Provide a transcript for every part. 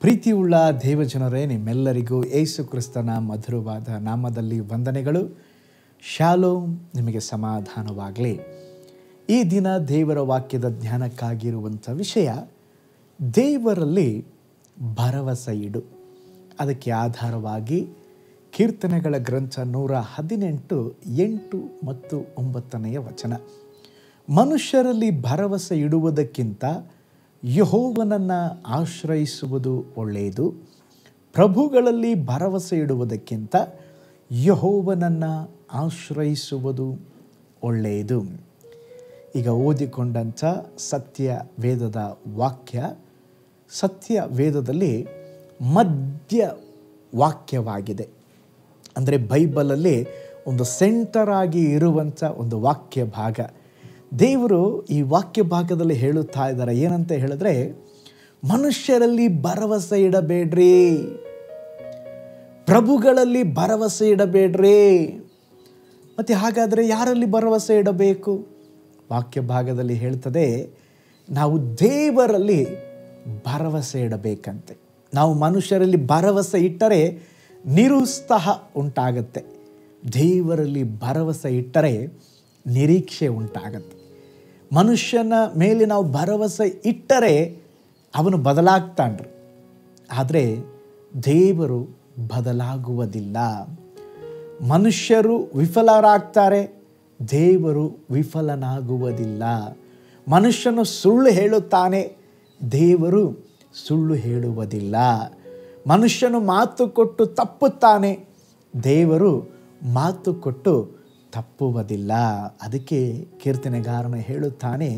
ಪ್ರೀತಿಯುಳ್ಳ ದೇವಜನರೇ, ನಿಮ್ಮೆಲ್ಲರಿಗೂ ಯೇಸು ಕ್ರಿಸ್ತನ ಮಧುರವಾದ ನಾಮದಲ್ಲಿ ವಂದನೆಗಳು. ಶಾಲೋಮ್, ನಿಮಗೆ ಸಮಾಧಾನವಾಗಲಿ. ಈ ದಿನ ದೇವರ ವಾಕ್ಯದ ಜ್ಞಾನಕ್ಕಾಗಿರುವಂಥ ವಿಷಯ ದೇವರಲ್ಲಿ ಭರವಸೆ ಇಡು. ಅದಕ್ಕೆ ಆಧಾರವಾಗಿ ಕೀರ್ತನೆಗಳ ಗ್ರಂಥ 118, 8 ಮತ್ತು 9ನೇ ವಚನ. ಮನುಷ್ಯರಲ್ಲಿ ಭರವಸೆ ಇಡುವುದಕ್ಕಿಂತ ಯೆಹೋವನನ್ನು ಆಶ್ರಯಿಸುವುದು ಒಳ್ಳೆಯದು. ಪ್ರಭುಗಳಲ್ಲಿ ಭರವಸೆ ಇಡುವುದಕ್ಕಿಂತ ಯೆಹೋವನನ್ನು ಆಶ್ರಯಿಸುವುದು ಒಳ್ಳೆಯದು. ಈಗ ಓದಿಕೊಂಡಂಥ ಸತ್ಯ ವೇದದ ವಾಕ್ಯ, ಸತ್ಯ ವೇದದಲ್ಲಿ ಮಧ್ಯ ವಾಕ್ಯವಾಗಿದೆ. ಅಂದರೆ ಬೈಬಲಲ್ಲಿ ಒಂದು ಸೆಂಟರ್ ಆಗಿ ಇರುವಂಥ ಒಂದು ವಾಕ್ಯ ಭಾಗ. ದೇವರು ಈ ವಾಕ್ಯ ಭಾಗದಲ್ಲಿ ಹೇಳುತ್ತಾ ಇದ್ದಾರೆ. ಏನಂತ ಹೇಳಿದ್ರೆ, ಮನುಷ್ಯರಲ್ಲಿ ಭರವಸೆ ಇಡಬೇಡ್ರಿ, ಪ್ರಭುಗಳಲ್ಲಿ ಭರವಸೆ ಇಡಬೇಡ್ರಿ. ಮತ್ತು ಹಾಗಾದರೆ ಯಾರಲ್ಲಿ ಭರವಸೆ ಇಡಬೇಕು? ವಾಕ್ಯ ಭಾಗದಲ್ಲಿ ಹೇಳ್ತದೆ, ನಾವು ದೇವರಲ್ಲಿ ಭರವಸೆ ಇಡಬೇಕಂತೆ. ನಾವು ಮನುಷ್ಯರಲ್ಲಿ ಭರವಸೆ ಇಟ್ಟರೆ ನಿರುತ್ಸಾಹ ಉಂಟಾಗತ್ತೆ. ದೇವರಲ್ಲಿ ಭರವಸೆ ಇಟ್ಟರೆ ನಿರೀಕ್ಷೆ ಉಂಟಾಗತ್ತೆ. ಮನುಷ್ಯನ ಮೇಲೆ ನಾವು ಭರವಸೆ ಇಟ್ಟರೆ ಅವನು ಬದಲಾಗ್ತಾನ್ರಿ. ಆದರೆ ದೇವರು ಬದಲಾಗುವುದಿಲ್ಲ. ಮನುಷ್ಯರು ವಿಫಲರಾಗ್ತಾರೆ, ದೇವರು ವಿಫಲನಾಗುವುದಿಲ್ಲ. ಮನುಷ್ಯನು ಸುಳ್ಳು ಹೇಳುತ್ತಾನೆ, ದೇವರು ಸುಳ್ಳು ಹೇಳುವುದಿಲ್ಲ. ಮನುಷ್ಯನು ಮಾತು ಕೊಟ್ಟು ತಪ್ಪುತ್ತಾನೆ, ದೇವರು ಮಾತು ಕೊಟ್ಟು ತಪ್ಪುವುದಿಲ್ಲ. ಅದಕ್ಕೆ ಕೀರ್ತನೆಗಾರನು ಹೇಳುತ್ತಾನೆ,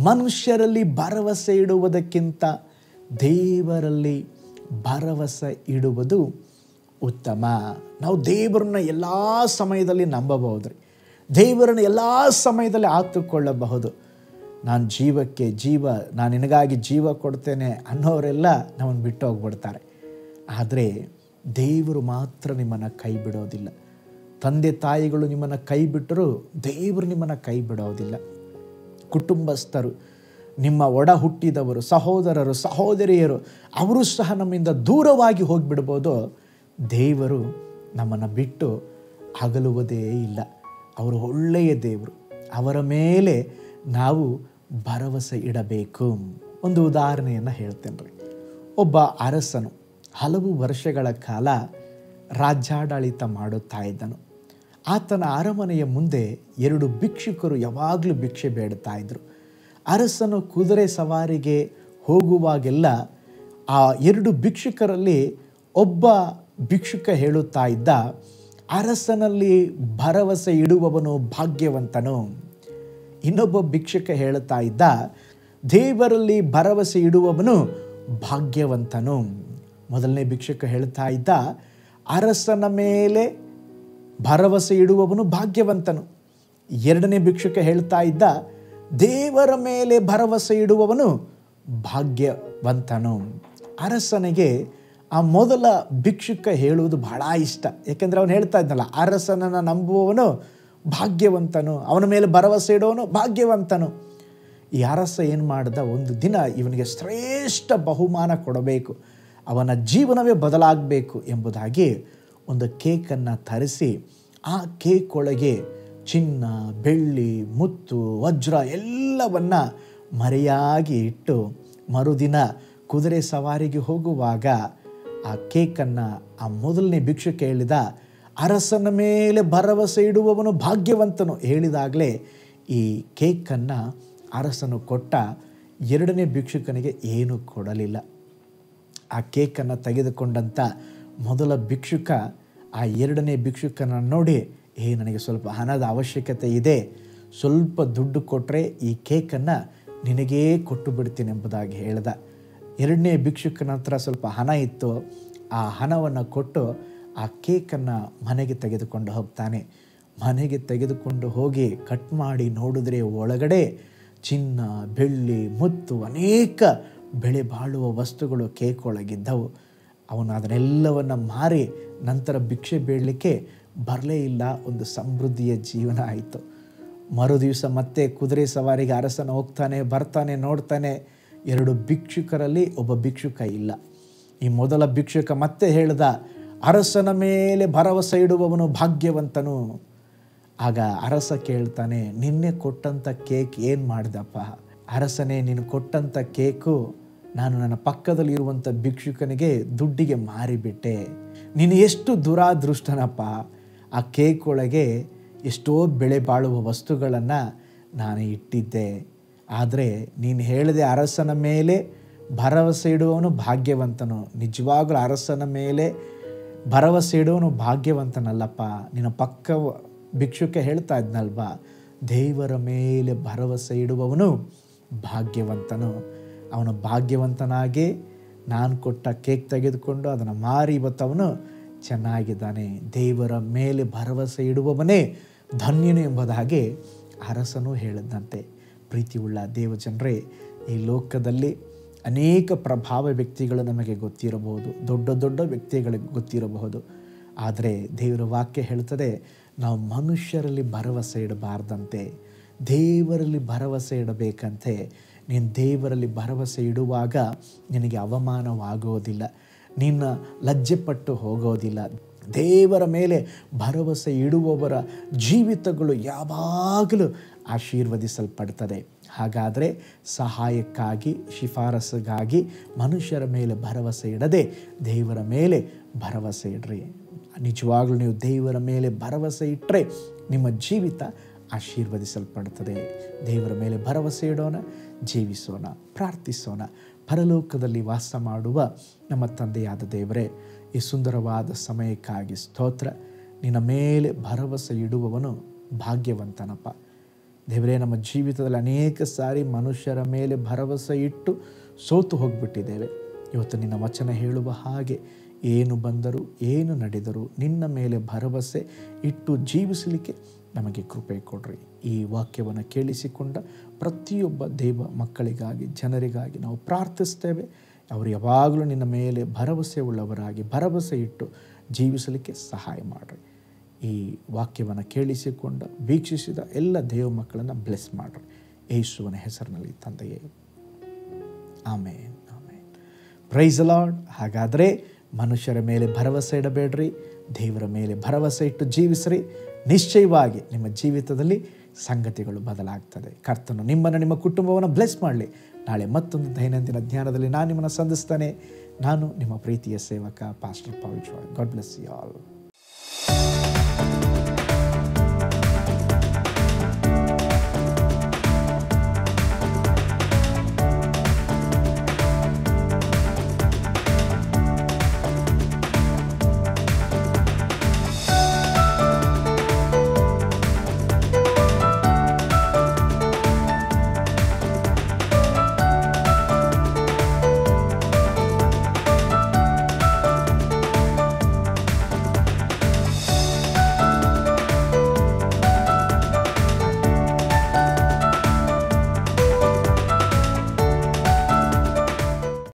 ಮನುಷ್ಯರಲ್ಲಿ ಭರವಸೆ ಇಡುವುದಕ್ಕಿಂತ ದೇವರಲ್ಲಿ ಭರವಸೆ ಇಡುವುದು ಉತ್ತಮ. ನಾವು ದೇವರನ್ನ ಎಲ್ಲ ಸಮಯದಲ್ಲಿ ನಂಬಬಹುದು ರೀ. ದೇವರನ್ನು ಎಲ್ಲ ಸಮಯದಲ್ಲಿ ಆತುಕೊಳ್ಳಬಹುದು. ನಾನು ಜೀವಕ್ಕೆ ಜೀವ, ನಾನು ನಿನಗಾಗಿ ಜೀವ ಕೊಡ್ತೇನೆ ಅನ್ನೋರೆಲ್ಲ ನಮ್ಮನ್ನು ಬಿಟ್ಟು ಹೋಗ್ಬಿಡ್ತಾರೆ. ಆದರೆ ದೇವರು ಮಾತ್ರ ನಿಮ್ಮನ್ನು ಕೈ ಬಿಡೋದಿಲ್ಲ. ತಂದೆ ತಾಯಿಗಳು ನಿಮ್ಮನ್ನು ಕೈ ಬಿಟ್ಟರೂ ದೇವರು ನಿಮ್ಮನ್ನು ಕೈ ಬಿಡೋದಿಲ್ಲ. ಕುಟುಂಬಸ್ಥರು, ನಿಮ್ಮ ಒಡ ಹುಟ್ಟಿದವರು, ಸಹೋದರರು, ಸಹೋದರಿಯರು, ಅವರು ಸಹ ನಮ್ಮಿಂದ ದೂರವಾಗಿ ಹೋಗಿಬಿಡ್ಬೋದು. ದೇವರು ನಮ್ಮನ್ನು ಬಿಟ್ಟು ಅಗಲುವುದೇ ಇಲ್ಲ. ಅವರು ಒಳ್ಳೆಯ ದೇವರು. ಅವರ ಮೇಲೆ ನಾವು ಭರವಸೆ ಇಡಬೇಕು. ಒಂದು ಉದಾಹರಣೆಯನ್ನು ಹೇಳ್ತೇನೆ ರೀ. ಒಬ್ಬ ಅರಸನು ಹಲವು ವರ್ಷಗಳ ಕಾಲ ರಾಜ್ಯಾಡಳಿತ ಮಾಡುತ್ತಾ ಇದ್ದನು. ಆತನ ಅರಮನೆಯ ಮುಂದೆ 2 ಭಿಕ್ಷುಕರು ಯಾವಾಗಲೂ ಭಿಕ್ಷೆ ಬೇಡುತ್ತಾ ಇದ್ದರು. ಅರಸನು ಕುದುರೆ ಸವಾರಿಗೆ ಹೋಗುವಾಗೆಲ್ಲ ಆ 2 ಭಿಕ್ಷುಕರಲ್ಲಿ ಒಬ್ಬ ಭಿಕ್ಷುಕ ಹೇಳುತ್ತಾ ಇದ್ದ, ಅರಸನಲ್ಲಿ ಭರವಸೆ ಇಡುವವನು ಭಾಗ್ಯವಂತನು. ಇನ್ನೊಬ್ಬ ಭಿಕ್ಷುಕ ಹೇಳುತ್ತಾ ಇದ್ದ, ದೇವರಲ್ಲಿ ಭರವಸೆ ಇಡುವವನು ಭಾಗ್ಯವಂತನು. ಮೊದಲನೇ ಭಿಕ್ಷುಕ ಹೇಳ್ತಾ ಇದ್ದ, ಅರಸನ ಮೇಲೆ ಭರವಸೆ ಇಡುವವನು ಭಾಗ್ಯವಂತನು. ಎರಡನೇ ಭಿಕ್ಷುಕ ಹೇಳ್ತಾ ಇದ್ದ, ದೇವರ ಮೇಲೆ ಭರವಸೆ ಇಡುವವನು ಭಾಗ್ಯವಂತನು. ಅರಸನಿಗೆ ಆ ಮೊದಲ ಭಿಕ್ಷುಕ ಹೇಳುವುದು ಬಹಳ ಇಷ್ಟ. ಯಾಕೆಂದರೆ ಅವನು ಹೇಳ್ತಾ ಇದ್ದಲ್ಲ, ಅರಸನನ್ನು ನಂಬುವವನು ಭಾಗ್ಯವಂತನು, ಅವನ ಮೇಲೆ ಭರವಸೆ ಇಡುವವನು ಭಾಗ್ಯವಂತನು. ಈ ಅರಸ ಏನು ಮಾಡ್ದ, ಒಂದು ದಿನ ಇವನಿಗೆ ಶ್ರೇಷ್ಠ ಬಹುಮಾನ ಕೊಡಬೇಕು, ಅವನ ಜೀವನವೇ ಬದಲಾಗಬೇಕು ಎಂಬುದಾಗಿ ಒಂದು ಕೇಕನ್ನು ತರಿಸಿ, ಆ ಕೇಕ್ ಒಳಗೆ ಚಿನ್ನ, ಬೆಳ್ಳಿ, ಮುತ್ತು, ವಜ್ರ ಎಲ್ಲವನ್ನ ಮರೆಯಾಗಿ ಇಟ್ಟು ಮರುದಿನ ಕುದುರೆ ಸವಾರಿಗೆ ಹೋಗುವಾಗ ಆ ಕೇಕನ್ನು ಆ ಮೊದಲನೇ ಭಿಕ್ಷುಕ ಹೇಳಿದ, ಅರಸನ ಮೇಲೆ ಭರವಸೆ ಇಡುವವನು ಭಾಗ್ಯವಂತನು ಹೇಳಿದಾಗಲೇ ಈ ಕೇಕನ್ನು ಅರಸನು ಕೊಟ್ಟ. ಎರಡನೇ ಭಿಕ್ಷುಕನಿಗೆ ಏನೂ ಕೊಡಲಿಲ್ಲ. ಆ ಕೇಕನ್ನು ತೆಗೆದುಕೊಂಡಂಥ ಮೊದಲ ಭಿಕ್ಷುಕ ಆ ಎರಡನೇ ಭಿಕ್ಷುಕನ ನೋಡಿ, ನನಗೆ ಸ್ವಲ್ಪ ಹಣದ ಅವಶ್ಯಕತೆ ಇದೆ, ಸ್ವಲ್ಪ ದುಡ್ಡು ಕೊಟ್ಟರೆ ಈ ಕೇಕನ್ನು ನಿನಗೇ ಕೊಟ್ಟು ಬಿಡ್ತೀನಿ ಎಂಬುದಾಗಿ ಹೇಳ್ದ. ಎರಡನೇ ಭಿಕ್ಷುಕನ ಹತ್ರ ಸ್ವಲ್ಪ ಹಣ ಇತ್ತು. ಆ ಹಣವನ್ನು ಕೊಟ್ಟು ಆ ಕೇಕನ್ನು ಮನೆಗೆ ತೆಗೆದುಕೊಂಡು ಹೋಗ್ತಾನೆ. ಮನೆಗೆ ತೆಗೆದುಕೊಂಡು ಹೋಗಿ ಕಟ್ ಮಾಡಿ ನೋಡಿದ್ರೆ ಒಳಗಡೆ ಚಿನ್ನ, ಬೆಳ್ಳಿ, ಮುತ್ತು, ಅನೇಕ ಬೆಲೆ ಬಾಳುವ ವಸ್ತುಗಳು ಕೇಕ್ ಒಳಗಿದ್ದವು. ಅವನು ಅದನ್ನೆಲ್ಲವನ್ನು ಮಾರಿ ನಂತರ ಭಿಕ್ಷೆ ಬೇಡಲಿಕ್ಕೆ ಬರಲೇ ಇಲ್ಲ. ಒಂದು ಸಮೃದ್ಧಿಯ ಜೀವನ ಆಯಿತು. ಮರುದಿವಸ ಮತ್ತೆ ಕುದುರೆ ಸವಾರಿಗೆ ಅರಸನ ಹೋಗ್ತಾನೆ, ಬರ್ತಾನೆ, ನೋಡ್ತಾನೆ, 2 ಭಿಕ್ಷುಕರಲ್ಲಿ ಒಬ್ಬ ಭಿಕ್ಷುಕ ಇಲ್ಲ. ಈ ಮೊದಲ ಭಿಕ್ಷುಕ ಮತ್ತೆ ಹೇಳ್ದ, ಅರಸನ ಮೇಲೆ ಭರವಸೆ ಇಡುವವನು ಭಾಗ್ಯವಂತನು. ಆಗ ಅರಸ ಕೇಳ್ತಾನೆ, ನಿನ್ನೆ ಕೊಟ್ಟಂಥ ಕೇಕ್ ಏನು ಮಾಡ್ದಪ್ಪ? ಅರಸನೇ, ನೀನು ಕೊಟ್ಟಂಥ ಕೇಕು ನಾನು ನನ್ನ ಪಕ್ಕದಲ್ಲಿರುವಂಥ ಭಿಕ್ಷುಕನಿಗೆ ದುಡ್ಡಿಗೆ ಮಾರಿಬಿಟ್ಟೆ. ನೀನು ಎಷ್ಟು ದುರಾದೃಷ್ಟನಪ್ಪ. ಆ ಕೇಕ್ ಒಳಗೆ ಎಷ್ಟೋ ಬೆಲೆ ಬಾಳುವ ವಸ್ತುಗಳನ್ನು ನಾನು ಇಟ್ಟಿದ್ದೆ. ಆದರೆ ನೀನು ಹೇಳಿದೆ ಅರಸನ ಮೇಲೆ ಭರವಸೆ ಇಡುವವನು ಭಾಗ್ಯವಂತನು. ನಿಜವಾಗಲೂ ಅರಸನ ಮೇಲೆ ಭರವಸೆ ಇಡುವವನು ಭಾಗ್ಯವಂತನಲ್ಲಪ್ಪ. ನಿನ್ನ ಪಕ್ಕ ಭಿಕ್ಷುಕ ಹೇಳ್ತಾ ಇದ್ನಲ್ವಾ, ದೇವರ ಮೇಲೆ ಭರವಸೆ ಇಡುವವನು ಭಾಗ್ಯವಂತನು. ಅವನು ಭಾಗ್ಯವಂತನಾಗಿ ನಾನು ಕೊಟ್ಟ ಕೇಕ್ ತೆಗೆದುಕೊಂಡು ಅದನ್ನು ಮಾರಿ ಇವತ್ತು ಅವನು ಚೆನ್ನಾಗಿದ್ದಾನೆ. ದೇವರ ಮೇಲೆ ಭರವಸೆ ಇಡುವವನೇ ಧನ್ಯನು ಎಂಬುದಾಗಿ ಅರಸನು ಹೇಳಿದಂತೆ. ಪ್ರೀತಿಯುಳ್ಳ ದೇವಜನರೇ, ಈ ಲೋಕದಲ್ಲಿ ಅನೇಕ ಪ್ರಭಾವ ವ್ಯಕ್ತಿಗಳು ನಮಗೆ ಗೊತ್ತಿರಬಹುದು, ದೊಡ್ಡ ದೊಡ್ಡ ವ್ಯಕ್ತಿಗಳಿಗೆ ಗೊತ್ತಿರಬಹುದು. ಆದರೆ ದೇವರ ವಾಕ್ಯ ಹೇಳ್ತದೆ, ನಾವು ಮನುಷ್ಯರಲ್ಲಿ ಭರವಸೆ ಇಡಬಾರ್ದಂತೆ, ದೇವರಲ್ಲಿ ಭರವಸೆ ಇಡಬೇಕಂತೆ. ನೀನು ದೇವರಲ್ಲಿ ಭರವಸೆ ಇಡುವಾಗ ನಿನಗೆ ಅವಮಾನವಾಗೋದಿಲ್ಲ, ನಿನ್ನ ಲಜ್ಜೆಪಟ್ಟು ಹೋಗೋದಿಲ್ಲ. ದೇವರ ಮೇಲೆ ಭರವಸೆ ಇಡುವವರ ಜೀವಿತಗಳು ಯಾವಾಗಲೂ ಆಶೀರ್ವದಿಸಲ್ಪಡ್ತದೆ. ಹಾಗಾದರೆ ಸಹಾಯಕ್ಕಾಗಿ, ಶಿಫಾರಸ್ಸಿಗಾಗಿ ಮನುಷ್ಯರ ಮೇಲೆ ಭರವಸೆ ಇಡದೆ ದೇವರ ಮೇಲೆ ಭರವಸೆ ಇಡ್ರಿ. ನಿಜವಾಗ್ಲೂ ನೀವು ದೇವರ ಮೇಲೆ ಭರವಸೆ ಇಟ್ಟರೆ ನಿಮ್ಮ ಜೀವಿತ ಆಶೀರ್ವದಿಸಲ್ಪಡ್ತದೆ. ದೇವರ ಮೇಲೆ ಭರವಸೆ ಇಡೋಣ, ಜೀವಿಸೋಣ, ಪ್ರಾರ್ಥಿಸೋಣ. ಪರಲೋಕದಲ್ಲಿ ವಾಸ ಮಾಡುವ ನಮ್ಮ ತಂದೆಯಾದ ದೇವರೇ, ಈ ಸುಂದರವಾದ ಸಮಯಕ್ಕಾಗಿ ಸ್ತೋತ್ರ. ನಿನ್ನ ಮೇಲೆ ಭರವಸೆ ಇಡುವವನು ಭಾಗ್ಯವಂತನಪ್ಪ. ದೇವರೇ, ನಮ್ಮ ಜೀವಿತದಲ್ಲಿ ಅನೇಕ ಸಾರಿ ಮನುಷ್ಯರ ಮೇಲೆ ಭರವಸೆ ಇಟ್ಟು ಸೋತು ಹೋಗಿಬಿಟ್ಟಿದ್ದೇವೆ. ಇವತ್ತು ನಿನ್ನ ವಚನ ಹೇಳುವ ಹಾಗೆ ಏನು ಬಂದರೂ ಏನು ನಡೆದರೂ ನಿನ್ನ ಮೇಲೆ ಭರವಸೆ ಇಟ್ಟು ಜೀವಿಸಲಿಕ್ಕೆ ನಮಗೆ ಕೃಪೆ ಕೊಡ್ರಿ. ಈ ವಾಕ್ಯವನ್ನು ಕೇಳಿಸಿಕೊಂಡ ಪ್ರತಿಯೊಬ್ಬ ದೇವ ಮಕ್ಕಳಿಗಾಗಿ, ಜನರಿಗಾಗಿ ನಾವು ಪ್ರಾರ್ಥಿಸ್ತೇವೆ. ಅವರು ಯಾವಾಗಲೂ ನಿನ್ನ ಮೇಲೆ ಭರವಸೆ ಉಳ್ಳವರಾಗಿ ಭರವಸೆ ಇಟ್ಟು ಜೀವಿಸಲಿಕ್ಕೆ ಸಹಾಯ ಮಾಡಿರಿ. ಈ ವಾಕ್ಯವನ್ನು ಕೇಳಿಸಿಕೊಂಡ ವೀಕ್ಷಿಸಿದ ಎಲ್ಲ ದೇವ ಮಕ್ಕಳನ್ನು ಬ್ಲೆಸ್ ಮಾಡಿರಿ. ಯೇಸುವಿನ ಹೆಸರಿನಲ್ಲಿ ತಂದೆಯೇ, ಆಮೇನ್, ಆಮೇನ್. Praise the Lord. ಹಾಗಾದರೆ ಮನುಷ್ಯರ ಮೇಲೆ ಭರವಸೆ ಇಡಬೇಡ್ರಿ, ದೇವರ ಮೇಲೆ ಭರವಸೆ ಇಟ್ಟು ಜೀವಿಸ್ರಿ. ನಿಶ್ಚಯವಾಗಿ ನಿಮ್ಮ ಜೀವಿತದಲ್ಲಿ ಸಂಗತಿಗಳು ಬದಲಾಗ್ತದೆ. ಕರ್ತನು ನಿಮ್ಮನ್ನು, ನಿಮ್ಮ ಕುಟುಂಬವನ್ನು ಬ್ಲೆಸ್ ಮಾಡಲಿ. ನಾಳೆ ಮತ್ತೊಂದು ದೈನಂದಿನ ಧ್ಯಾನದಲ್ಲಿ ನಾನು ನಿಮ್ಮನ್ನು ಸಂಧಿಸ್ತೇನೆ. ನಾನು ನಿಮ್ಮ ಪ್ರೀತಿಯ ಸೇವಕ pastor Pavitra. God bless you all.